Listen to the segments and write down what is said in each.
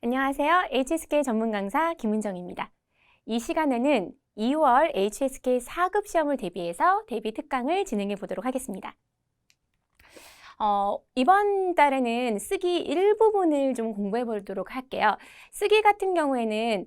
안녕하세요. HSK 전문 강사 김은정입니다. 이 시간에는 2월 HSK 4급 시험을 대비해서 대비 특강을 진행해 보도록 하겠습니다. 이번 달에는 쓰기 일부분을 좀 공부해 보도록 할게요. 쓰기 같은 경우에는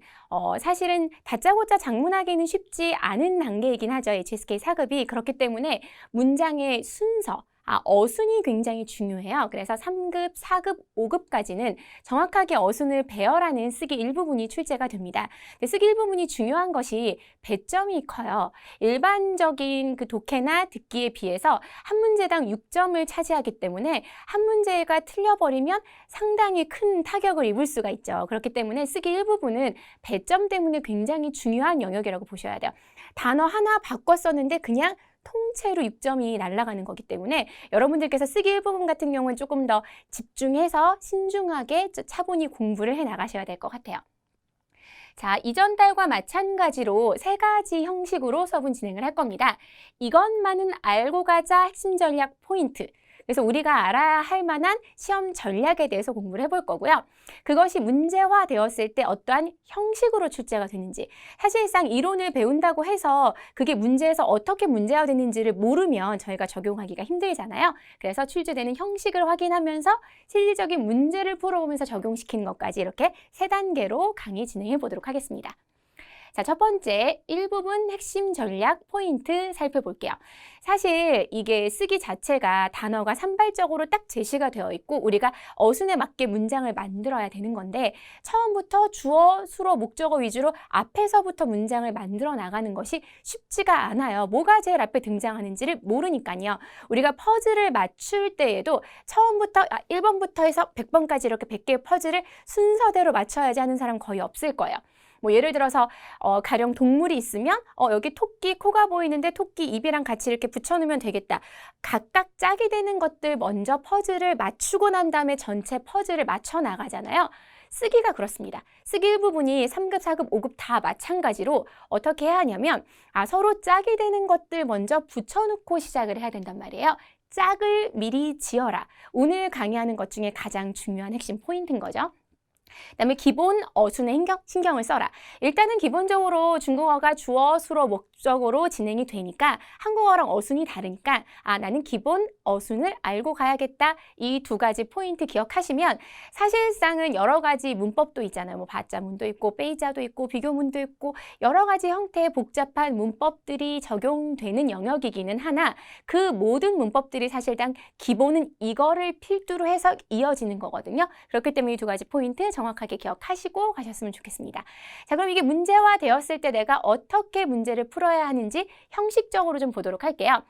사실은 다짜고짜 작문하기는 쉽지 않은 단계이긴 하죠. HSK 4급이. 그렇기 때문에 문장의 순서, 어순이 굉장히 중요해요. 그래서 3급, 4급, 5급까지는 정확하게 어순을 배열하는 쓰기 일부분이 출제가 됩니다. 근데 쓰기 일부분이 중요한 것이 배점이 커요. 일반적인 그 독해나 듣기에 비해서 한 문제당 6점을 차지하기 때문에 한 문제가 틀려버리면 상당히 큰 타격을 입을 수가 있죠. 그렇기 때문에 쓰기 일부분은 배점 때문에 굉장히 중요한 영역이라고 보셔야 돼요. 단어 하나 바꿔 썼는데 그냥 통째로 6점이 날아가는 거기 때문에 여러분들께서 쓰기 일부분 같은 경우는 조금 더 집중해서 신중하게 차분히 공부를 해 나가셔야 될 것 같아요. 자, 이전 달과 마찬가지로 세 가지 형식으로 수업은 진행을 할 겁니다. 이것만은 알고 가자 핵심 전략 포인트. 그래서 우리가 알아야 할 만한 시험 전략에 대해서 공부를 해볼 거고요. 그것이 문제화 되었을 때 어떠한 형식으로 출제가 되는지, 사실상 이론을 배운다고 해서 그게 문제에서 어떻게 문제화 되는지를 모르면 저희가 적용하기가 힘들잖아요. 그래서 출제되는 형식을 확인하면서 실질적인 문제를 풀어보면서 적용시키는 것까지 이렇게 세 단계로 강의 진행해 보도록 하겠습니다. 자, 첫 번째, 일부분 핵심 전략 포인트 살펴볼게요. 사실 이게 쓰기 자체가 단어가 산발적으로 딱 제시가 되어 있고 우리가 어순에 맞게 문장을 만들어야 되는 건데 처음부터 주어, 수로, 목적어 위주로 앞에서부터 문장을 만들어 나가는 것이 쉽지가 않아요. 뭐가 제일 앞에 등장하는지를 모르니까요. 우리가 퍼즐을 맞출 때에도 처음부터 1번부터 해서 100번까지 이렇게 100개의 퍼즐을 순서대로 맞춰야지 하는 사람 거의 없을 거예요. 뭐 예를 들어서 가령 동물이 있으면 여기 토끼 코가 보이는데 토끼 입이랑 같이 이렇게 붙여놓으면 되겠다. 각각 짝이 되는 것들 먼저 퍼즐을 맞추고 난 다음에 전체 퍼즐을 맞춰 나가잖아요. 쓰기가 그렇습니다. 쓰기 일부분이 3급, 4급, 5급 다 마찬가지로 어떻게 해야 하냐면 서로 짝이 되는 것들 먼저 붙여놓고 시작을 해야 된단 말이에요. 짝을 미리 지어라. 오늘 강의하는 것 중에 가장 중요한 핵심 포인트인 거죠. 그다음에 기본 어순에 신경을 써라. 일단은 기본적으로 중국어가 주어, 수로, 목적어로 진행이 되니까 한국어랑 어순이 다르니까 나는 기본 어순을 알고 가야겠다. 이 두 가지 포인트 기억하시면 사실상은 여러 가지 문법도 있잖아요. 뭐 받자문도 있고 빼이자도 있고 비교문도 있고 여러 가지 형태의 복잡한 문법들이 적용되는 영역이기는 하나 그 모든 문법들이 사실상 기본은 이거를 필두로 해서 이어지는 거거든요. 그렇기 때문에 이 두 가지 포인트 정확하게 기억하시고 가셨으면 좋겠습니다. 자, 그럼 이게 문제화 되었을 때 내가 어떻게 문제를 풀어야 하는지 형식적으로 좀 보도록 할게요.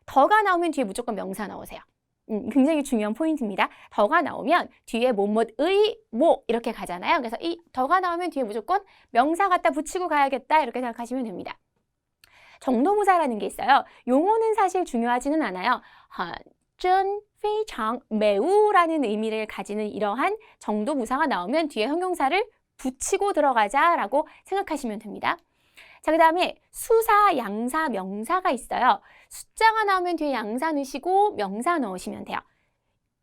더가 나오면 뒤에 무조건 명사 넣으세요. 굉장히 중요한 포인트입니다. 더가 나오면 뒤에 뭐뭐의 뭐 이렇게 가잖아요. 그래서 이 더가 나오면 뒤에 무조건 명사 갖다 붙이고 가야겠다 이렇게 생각하시면 됩니다. 정도무사라는 게 있어요. 용어는 사실 중요하지는 않아요. 真, 非常, 매우라는 의미를 가지는 이러한 정도무사가 나오면 뒤에 형용사를 붙이고 들어가자라고 생각하시면 됩니다. 자, 그 다음에 수사, 양사, 명사가 있어요. 숫자가 나오면 뒤에 양사 넣으시고 명사 넣으시면 돼요.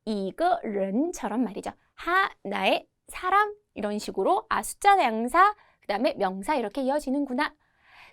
一个人처럼 말이죠. 하나의 사람 이런 식으로 숫자, 양사, 그 다음에 명사 이렇게 이어지는구나.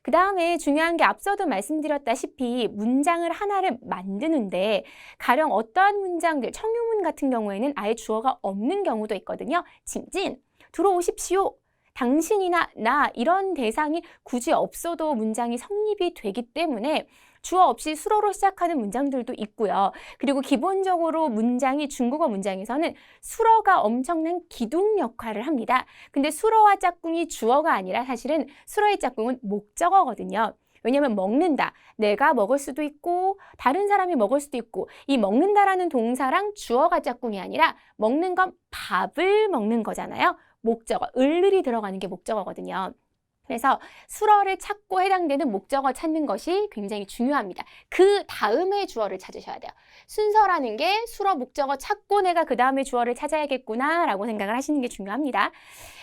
그 다음에 중요한 게 앞서도 말씀드렸다시피 문장을 하나를 만드는데 가령 어떠한 문장들, 청유문 같은 경우에는 아예 주어가 없는 경우도 있거든요. 징진, 들어오십시오. 당신이나 나 이런 대상이 굳이 없어도 문장이 성립이 되기 때문에 주어 없이 수로로 시작하는 문장들도 있고요. 그리고 기본적으로 문장이 중국어 문장에서는 수로가 엄청난 기둥 역할을 합니다. 근데 수로와 짝꿍이 주어가 아니라 사실은 수로의 짝꿍은 목적어거든요. 왜냐하면 먹는다. 내가 먹을 수도 있고 다른 사람이 먹을 수도 있고 이 먹는다라는 동사랑 주어가 짝꿍이 아니라 먹는 건 밥을 먹는 거잖아요. 목적어, 을을이 들어가는 게 목적어거든요. 그래서 수어를 찾고 해당되는 목적어 찾는 것이 굉장히 중요합니다. 그 다음에 주어를 찾으셔야 돼요. 순서라는 게 수어 목적어 찾고 내가 그 다음에 주어를 찾아야겠구나 라고 생각을 하시는 게 중요합니다.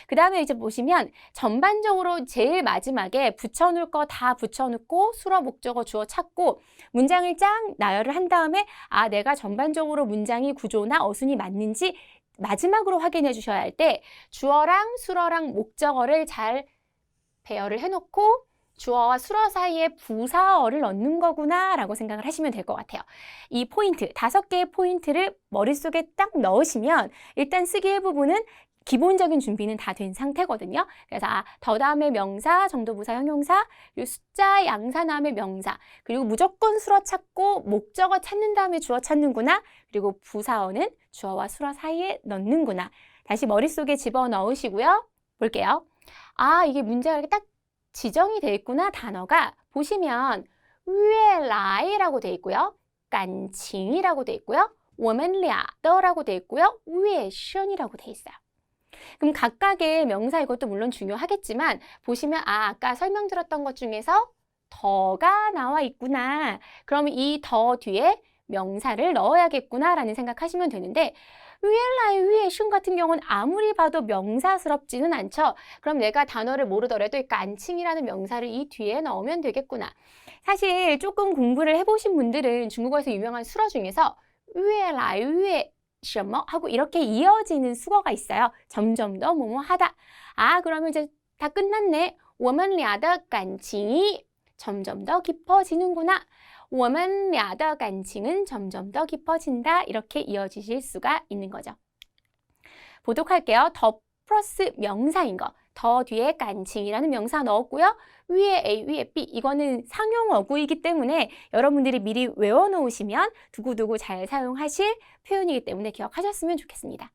그 다음에 이제 보시면 전반적으로 제일 마지막에 붙여놓을 거 다 붙여놓고 수어 목적어 주어 찾고 문장을 쫙 나열을 한 다음에 내가 전반적으로 문장이 구조나 어순이 맞는지 마지막으로 확인해 주셔야 할 때 주어랑 수어랑 목적어를 잘 배열을 해놓고 주어와 수어 사이에 부사어를 넣는 거구나 라고 생각을 하시면 될 것 같아요. 이 포인트, 5개의 포인트를 머릿속에 딱 넣으시면 일단 쓰기 일부분은 기본적인 준비는 다 된 상태거든요. 그래서 더 다음에 명사, 정도부사, 형용사, 그리고 숫자, 양사 다음에 명사, 그리고 무조건 수어 찾고 목적어 찾는 다음에 주어 찾는구나. 그리고 부사어는 주어와 수어 사이에 넣는구나. 다시 머릿속에 집어넣으시고요. 볼게요. 이게 문제가 이렇게 딱 지정이 돼 있구나. 단어가 보시면 越来라고 돼 있고요. 感情이라고 돼 있고요. 我们俩的라고 돼 있고요. 越深이라고 돼 있어요. 그럼 각각의 명사 이것도 물론 중요하겠지만 보시면 아까 설명드렸던 것 중에서 더가 나와 있구나. 그러면 이 더 뒤에 명사를 넣어야겠구나 라는 생각하시면 되는데 越来越深 같은 경우는 아무리 봐도 명사스럽지는 않죠. 그럼 내가 단어를 모르더라도 이 깐칭이라는 명사를 이 뒤에 넣으면 되겠구나. 사실 조금 공부를 해보신 분들은 중국어에서 유명한 수어 중에서 越来越什么하고 이렇게 이어지는 수어가 있어요. 점점 더 뭐뭐 하다. 그러면 이제 다 끝났네. 我们俩的感情 점점 더 깊어지는구나. 我们俩的感情은 점점 더 깊어진다. 이렇게 이어지실 수가 있는 거죠. 보독할게요. 더 플러스 명사인 거. 더 뒤에 깐칭이라는 명사 넣었고요. 위에 A, 위에 B. 이거는 상용어구이기 때문에 여러분들이 미리 외워놓으시면 두고두고 잘 사용하실 표현이기 때문에 기억하셨으면 좋겠습니다.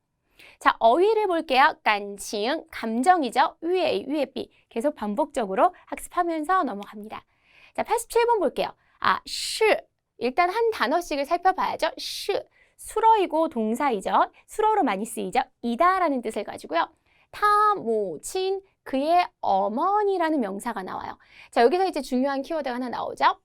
자, 어휘를 볼게요. 깐칭, 감정이죠. 위에 A, 위에 B. 계속 반복적으로 학습하면서 넘어갑니다. 자, 87번 볼게요. 시. 일단 한 단어씩을 살펴봐야죠. 시. 수어이고 동사이죠. 수어로 많이 쓰이죠. 이다라는 뜻을 가지고요. 타, 모, 친, 그의 어머니라는 명사가 나와요. 자, 여기서 이제 중요한 키워드가 하나 나오죠.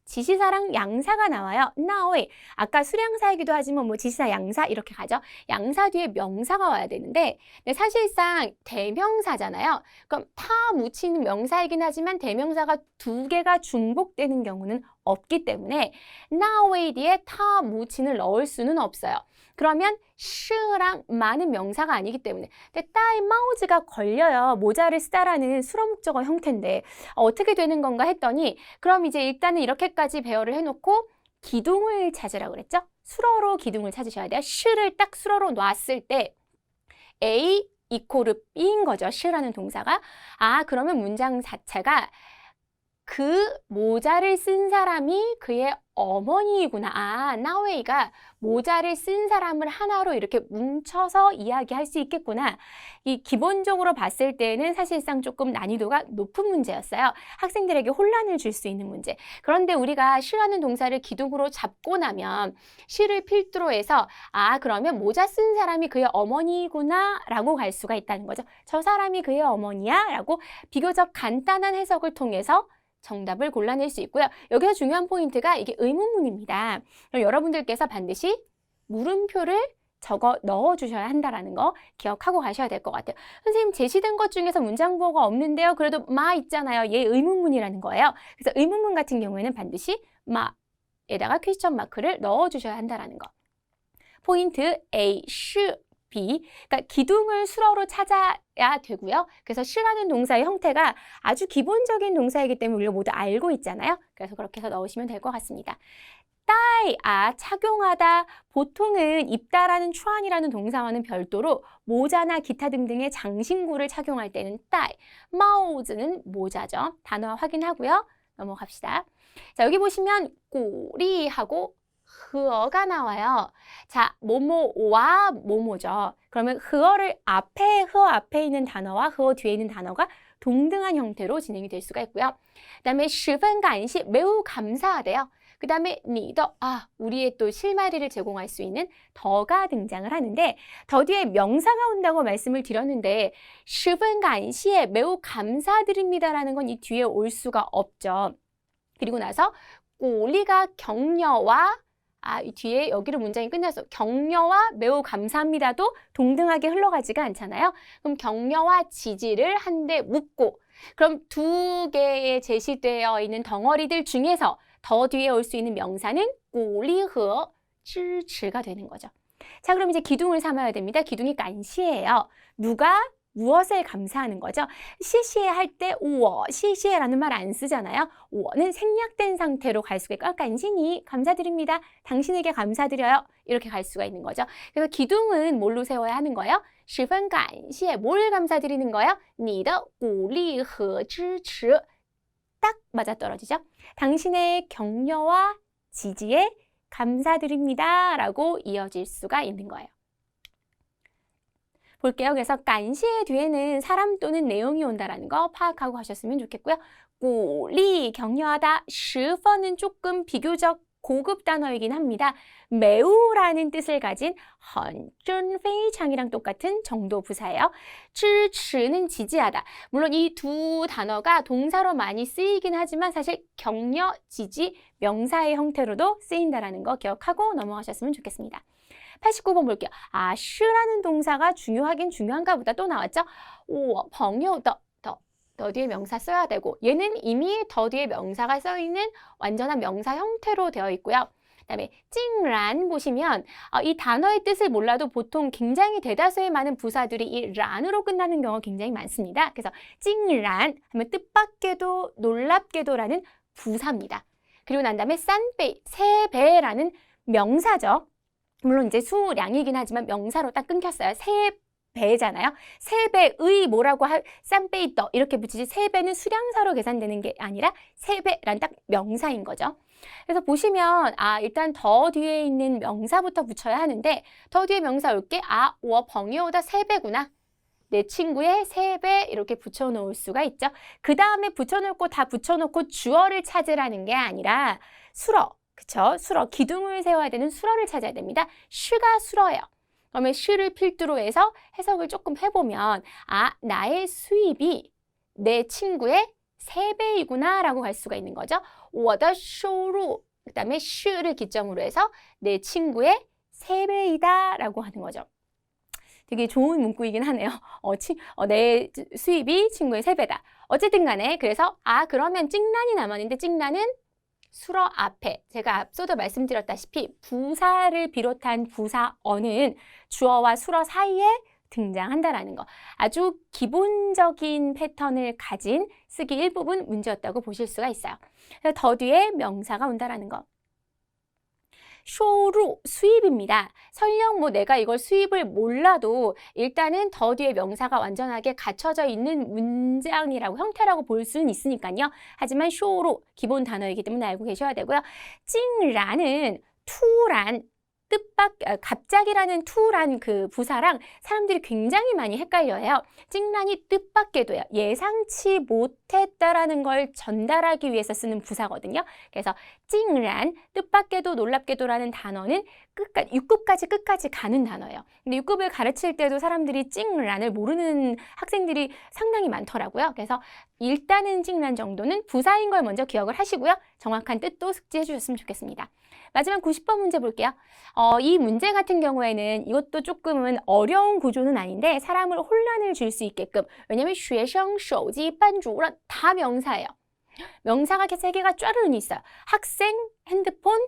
지시사랑 양사가 나와요. 나오이. 아까 수량사이기도 하지만 뭐 지시사, 양사 이렇게 가죠. 양사 뒤에 명사가 와야 되는데 사실상 대명사잖아요. 그럼 타 묻히는 명사이긴 하지만 대명사가 2개가 중복되는 경우는 없기 때문에 나오이 뒤에 타 묻히는 넣을 수는 없어요. 그러면 시랑 많은 명사가 아니기 때문에 근데 따이 마우즈가 걸려요. 모자를 쓰다라는 수로 목적어 형태인데 어떻게 되는 건가 했더니 그럼 이제 일단은 이렇게까지 배열을 해놓고 기둥을 찾으라고 그랬죠? 수로로 기둥을 찾으셔야 돼요. 시를 딱 수로로 놨을 때 A 이코르 B인 거죠. 시라는 동사가. 그러면 문장 자체가 그 모자를 쓴 사람이 그의 어머니이구나. 나웨이가 모자를 쓴 사람을 하나로 이렇게 뭉쳐서 이야기할 수 있겠구나. 이 기본적으로 봤을 때는 사실상 조금 난이도가 높은 문제였어요. 학생들에게 혼란을 줄 수 있는 문제. 그런데 우리가 시라는 동사를 기둥으로 잡고 나면 시를 필두로 해서 그러면 모자 쓴 사람이 그의 어머니구나 라고 갈 수가 있다는 거죠. 저 사람이 그의 어머니야 라고 비교적 간단한 해석을 통해서 정답을 골라낼 수 있고요. 여기서 중요한 포인트가 이게 의문문입니다. 여러분들께서 반드시 물음표를 적어 넣어주셔야 한다는 거 기억하고 가셔야 될 것 같아요. 선생님 제시된 것 중에서 문장부호가 없는데요. 그래도 마 있잖아요. 얘 의문문이라는 거예요. 그래서 의문문 같은 경우에는 반드시 마에다가 퀘스천 마크를 넣어주셔야 한다는 거. 포인트 A, 시, B. 그러니까 기둥을 수어로 찾아야 되고요. 그래서 시라는 동사의 형태가 아주 기본적인 동사이기 때문에 우리가 모두 알고 있잖아요. 그래서 그렇게 해서 넣으시면 될 것 같습니다. 따이, 착용하다. 보통은 입다라는 추안이라는 동사와는 별도로 모자나 기타 등등의 장신구를 착용할 때는 따이, 마우즈는 모자죠. 단어 확인하고요. 넘어갑시다. 자, 여기 보시면 꼬리하고 흐어가 나와요. 자, 뭐뭐와 뭐뭐죠. 그러면 흐어를 흐어 앞에 있는 단어와 흐어 뒤에 있는 단어가 동등한 형태로 진행이 될 수가 있고요. 그 다음에 十分感谢, 매우 감사하대요. 그 다음에 你的, 우리의 또 실마리를 제공할 수 있는 더가 등장을 하는데 더 뒤에 명사가 온다고 말씀을 드렸는데 十分感谢, 매우 감사드립니다라는 건 이 뒤에 올 수가 없죠. 그리고 나서 우리가 격려와 이 뒤에 여기로 문장이 끝나서 격려와 매우 감사합니다도 동등하게 흘러가지가 않잖아요. 그럼 격려와 지지를 한데 묶고 그럼 2개의 제시되어 있는 덩어리들 중에서 더 뒤에 올 수 있는 명사는 鼓励和支持가 되는 거죠. 자, 그럼 이제 기둥을 삼아야 됩니다. 기둥이 깐시예요. 누가 무엇을 감사하는 거죠? 시시해 할 때 우워, 시시해라는 말 안 쓰잖아요. 우워는 생략된 상태로 갈 수가 있고 깐신이 감사드립니다. 당신에게 감사드려요. 이렇게 갈 수가 있는 거죠. 그래서 기둥은 뭘로 세워야 하는 거예요? 十分感谢, 뭘 감사드리는 거예요? 你的鼓励和支持. 딱 맞아떨어지죠? 당신의 격려와 지지에 감사드립니다. 라고 이어질 수가 있는 거예요. 볼게요. 그래서 간시의 뒤에는 사람 또는 내용이 온다라는 거 파악하고 하셨으면 좋겠고요. 鼓励, 격려하다, 十分은 조금 비교적 고급 단어이긴 합니다. 매우라는 뜻을 가진 很真非常이랑 똑같은 정도 부사예요. 支持는 지지하다. 물론 이 두 단어가 동사로 많이 쓰이긴 하지만 사실 격려, 지지, 명사의 형태로도 쓰인다라는 거 기억하고 넘어가셨으면 좋겠습니다. 89번 볼게요. 아, 是라는 동사가 중요하긴 중요한가 보다. 또 나왔죠? 我朋友的 더 뒤에 명사 써야 되고 얘는 이미 더 뒤에 명사가 써있는 완전한 명사 형태로 되어 있고요. 그다음에 찡란 보시면 이 단어의 뜻을 몰라도 보통 굉장히 대다수의 많은 부사들이 이 란으로 끝나는 경우가 굉장히 많습니다. 그래서 찡란 하면 뜻밖에도 놀랍게도라는 부사입니다. 그리고 난 다음에 싼베이, 세 배라는 명사죠. 물론 이제 수량이긴 하지만 명사로 딱 끊겼어요. 세 배잖아요. 세 배의 뭐라고 싼베이더 이렇게 붙이지 세 배는 수량사로 계산되는 게 아니라 세 배란 딱 명사인 거죠. 그래서 보시면 일단 더 뒤에 있는 명사부터 붙여야 하는데 더 뒤에 명사 올게 我朋友的세 배구나. 내 친구의 세 배 이렇게 붙여놓을 수가 있죠. 그 다음에 붙여놓고 다 붙여놓고 주어를 찾으라는 게 아니라 수러, 그쵸? 수러, 기둥을 세워야 되는 수러를 찾아야 됩니다. 슈가 수러예요. 그러면 슈를 필두로 해서 해석을 조금 해보면 나의 수입이 내 친구의 3배이구나 라고 갈 수가 있는 거죠. 我的收入, 그 다음에 슈를 기점으로 해서 내 친구의 3배이다 라고 하는 거죠. 되게 좋은 문구이긴 하네요. 내 수입이 친구의 3배다. 어쨌든 간에 그래서 그러면 찡란이 남았는데 찡란은 수러 앞에 제가 앞서도 말씀드렸다시피 부사를 비롯한 부사어는 주어와 수러 사이에 등장한다라는 거. 아주 기본적인 패턴을 가진 쓰기 일부분 문제였다고 보실 수가 있어요. 그래서 더 뒤에 명사가 온다라는 거. 쇼루, 수입입니다. 설령 내가 이걸 수입을 몰라도 일단은 더 뒤에 명사가 완전하게 갖춰져 있는 문장이라고 형태라고 볼 수는 있으니까요. 하지만 쇼루, 기본 단어이기 때문에 알고 계셔야 되고요. 찡라는 투란, 갑자기라는 투란 그 부사랑 사람들이 굉장히 많이 헷갈려해요. 찡란이 뜻밖에도요. 예상치 못했다라는 걸 전달하기 위해서 쓰는 부사거든요. 그래서 찡란, 뜻밖에도 놀랍게도라는 단어는 6급까지 끝까지 가는 단어예요. 근데 6급을 가르칠 때도 사람들이 찡란을 모르는 학생들이 상당히 많더라고요. 그래서 일단은 찡란 정도는 부사인 걸 먼저 기억을 하시고요. 정확한 뜻도 숙지해 주셨으면 좋겠습니다. 마지막 90번 문제 볼게요. 이 문제 같은 경우에는 이것도 조금은 어려운 구조는 아닌데 사람을 혼란을 줄 수 있게끔, 왜냐면 学生手机班主任 다 명사예요. 명사가 3개가 쫘르르 있어요. 학생, 핸드폰,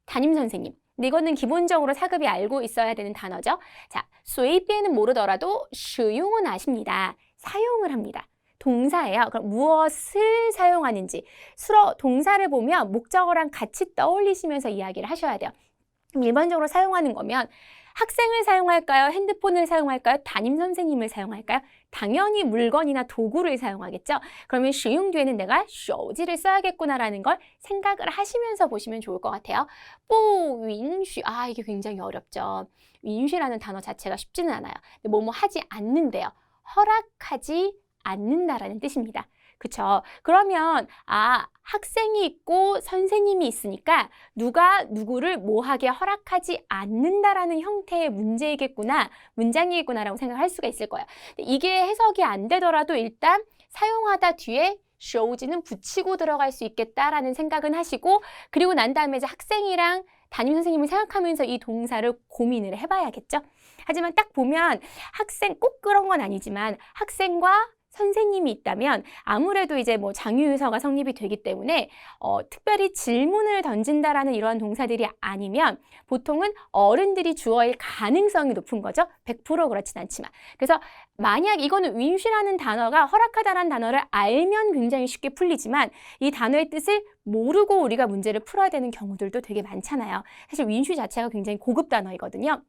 담임선생님. 근데 이거는 기본적으로 사급이 알고 있어야 되는 단어죠. 자, 随便은 모르더라도 使用은 아십니다. 사용을 합니다. 동사예요. 그럼 무엇을 사용하는지 수러 동사를 보면 목적어랑 같이 떠올리시면서 이야기를 하셔야 돼요. 일반적으로 사용하는 거면 학생을 사용할까요? 핸드폰을 사용할까요? 담임선생님을 사용할까요? 당연히 물건이나 도구를 사용하겠죠. 그러면 使用 뒤에는 내가 手机를 써야겠구나라는 걸 생각을 하시면서 보시면 좋을 것 같아요. 不允许, 이게 굉장히 어렵죠. 允许라는 단어 자체가 쉽지는 않아요. 근데 뭐뭐 하지 않는데요. 허락하지 않는다라는 뜻입니다. 그쵸? 그러면 학생이 있고 선생님이 있으니까 누가 누구를 뭐하게 허락하지 않는다라는 형태의 문장이겠구나라고 생각할 수가 있을 거예요. 이게 해석이 안 되더라도 일단 사용하다 뒤에 手机는 붙이고 들어갈 수 있겠다라는 생각은 하시고, 그리고 난 다음에 이제 학생이랑 담임선생님을 생각하면서 이 동사를 고민을 해봐야겠죠. 하지만 딱 보면 학생 꼭 그런 건 아니지만 학생과 선생님이 있다면 아무래도 이제 뭐 장유유서가 성립이 되기 때문에 특별히 질문을 던진다라는 이러한 동사들이 아니면 보통은 어른들이 주어일 가능성이 높은 거죠. 100% 그렇진 않지만. 그래서 만약 이거는 윈쉬라는 단어가 허락하다라는 단어를 알면 굉장히 쉽게 풀리지만 이 단어의 뜻을 모르고 우리가 문제를 풀어야 되는 경우들도 되게 많잖아요. 사실 윈쉬 자체가 굉장히 고급 단어이거든요.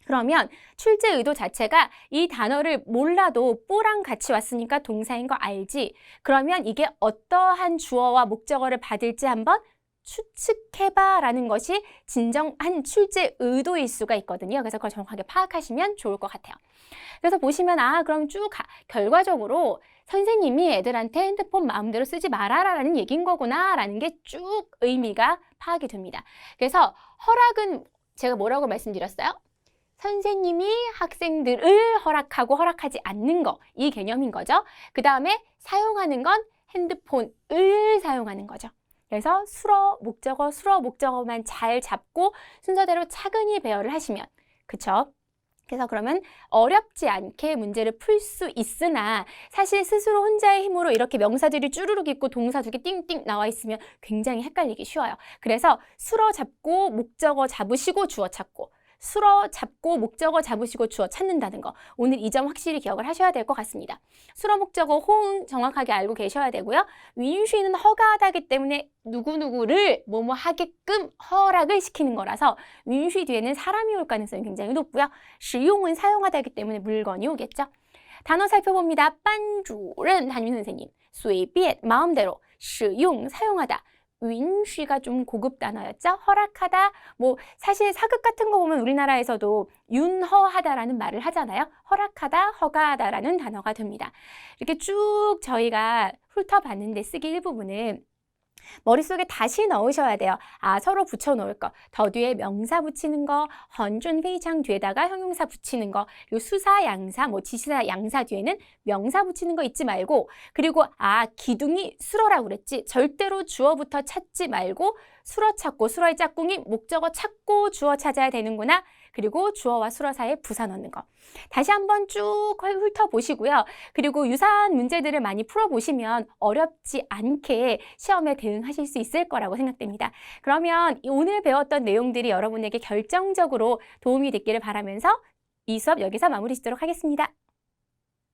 그러면 출제 의도 자체가 이 단어를 몰라도 뽀랑 같이 왔으니까 동사인 거 알지? 그러면 이게 어떠한 주어와 목적어를 받을지 한번 추측해봐 라는 것이 진정한 출제 의도일 수가 있거든요. 그래서 그걸 정확하게 파악하시면 좋을 것 같아요. 그래서 보시면 그럼 쭉 결과적으로 선생님이 애들한테 핸드폰 마음대로 쓰지 말아라 라는 얘기인 거구나 라는 게 쭉 의미가 파악이 됩니다. 그래서 허락은 제가 뭐라고 말씀드렸어요? 선생님이 학생들을 허락하고 허락하지 않는 거, 이 개념인 거죠. 그 다음에 사용하는 건 핸드폰을 사용하는 거죠. 그래서 수어 목적어만 잘 잡고 순서대로 차근히 배열을 하시면, 그쵸? 그래서 그러면 어렵지 않게 문제를 풀 수 있으나 사실 스스로 혼자의 힘으로 이렇게 명사들이 쭈루룩 있고 동사 두 개 띵띵 나와 있으면 굉장히 헷갈리기 쉬워요. 그래서 수어 잡고 목적어 잡으시고 주어 찾고 수어 잡고 목적어 잡으시고 주어 찾는다는 거. 오늘 이 점 확실히 기억을 하셔야 될 것 같습니다. 수어 목적어 호응 정확하게 알고 계셔야 되고요. 윈쉬는 허가하다기 때문에 누구누구를 뭐뭐 하게끔 허락을 시키는 거라서 윈쉬 뒤에는 사람이 올 가능성이 굉장히 높고요.使用은 사용하다기 때문에 물건이 오겠죠. 단어 살펴봅니다. 빤주른 담임 선생님. 随便 마음대로 使用 사용하다. 윈쉬가 좀 고급 단어였죠. 허락하다, 뭐 사실 사극 같은 거 보면 우리나라에서도 윤허하다라는 말을 하잖아요. 허락하다, 허가하다라는 단어가 됩니다. 이렇게 쭉 저희가 훑어봤는데 쓰기 일부분은 머릿속에 다시 넣으셔야 돼요. 서로 붙여놓을 거. 더 뒤에 명사 붙이는 거, 헌준 회의창 뒤에다가 형용사 붙이는 거, 그리고 수사, 양사, 뭐 지시사, 양사 뒤에는 명사 붙이는 거 잊지 말고, 그리고 기둥이 수러라고 그랬지. 절대로 주어부터 찾지 말고 수러 찾고 수러의 짝꿍이 목적어 찾고 주어 찾아야 되는구나. 그리고 주어와 수러 사이에 부사 넣는 거. 다시 한번 쭉 훑어보시고요. 그리고 유사한 문제들을 많이 풀어보시면 어렵지 않게 시험에 대응하실 수 있을 거라고 생각됩니다. 그러면 오늘 배웠던 내용들이 여러분에게 결정적으로 도움이 됐기를 바라면서 이 수업 여기서 마무리 짓도록 하겠습니다.